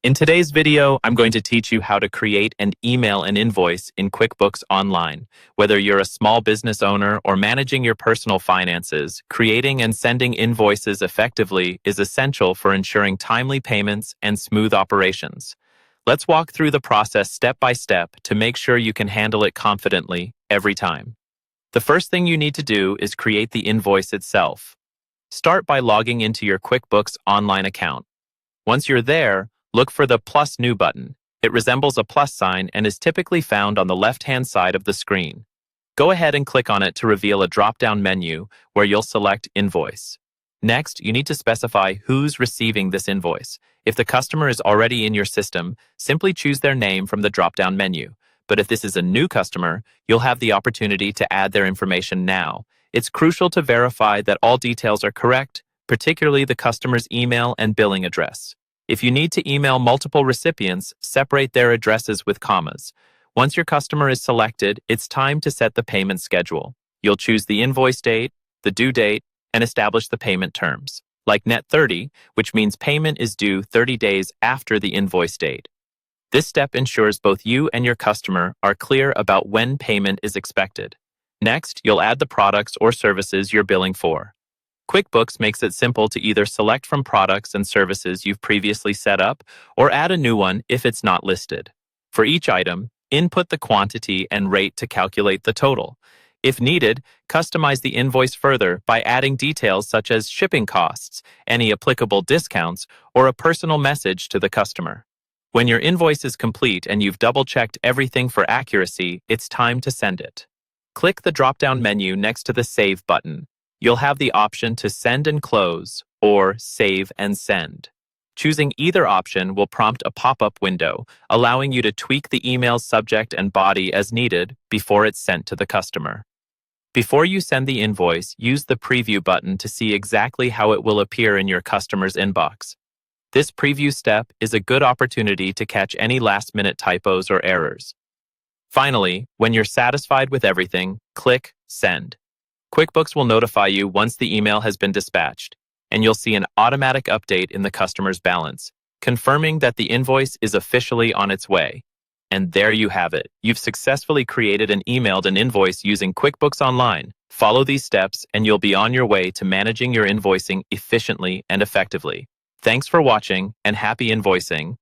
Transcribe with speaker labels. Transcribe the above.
Speaker 1: In today's video, I'm going to teach you how to create and email an invoice in QuickBooks Online. Whether you're a small business owner or managing your personal finances, creating and sending invoices effectively is essential for ensuring timely payments and smooth operations. Let's walk through the process step by step to make sure you can handle it confidently every time. The first thing you need to do is create the invoice itself. Start by logging into your QuickBooks Online account. Once you're there, look for the Plus New button. It resembles a plus sign and is typically found on the left-hand side of the screen. Go ahead and click on it to reveal a drop-down menu where you'll select Invoice. Next, you need to specify who's receiving this invoice. If the customer is already in your system, simply choose their name from the drop-down menu. But if this is a new customer, you'll have the opportunity to add their information now. It's crucial to verify that all details are correct, particularly the customer's email and billing address. If you need to email multiple recipients, separate their addresses with commas. Once your customer is selected, it's time to set the payment schedule. You'll choose the invoice date, the due date, and establish the payment terms, like net 30, which means payment is due 30 days after the invoice date. This step ensures both you and your customer are clear about when payment is expected. Next, you'll add the products or services you're billing for. QuickBooks makes it simple to either select from products and services you've previously set up or add a new one if it's not listed. For each item, input the quantity and rate to calculate the total. If needed, customize the invoice further by adding details such as shipping costs, any applicable discounts, or a personal message to the customer. When your invoice is complete and you've double-checked everything for accuracy, it's time to send it. Click the drop-down menu next to the Save button. You'll have the option to send and close or save and send. Choosing either option will prompt a pop-up window, allowing you to tweak the email's subject and body as needed before it's sent to the customer. Before you send the invoice, use the preview button to see exactly how it will appear in your customer's inbox. This preview step is a good opportunity to catch any last-minute typos or errors. Finally, when you're satisfied with everything, click Send. QuickBooks will notify you once the email has been dispatched, and you'll see an automatic update in the customer's balance, confirming that the invoice is officially on its way. And there you have it. You've successfully created and emailed an invoice using QuickBooks Online. Follow these steps, and you'll be on your way to managing your invoicing efficiently and effectively. Thanks for watching, and happy invoicing.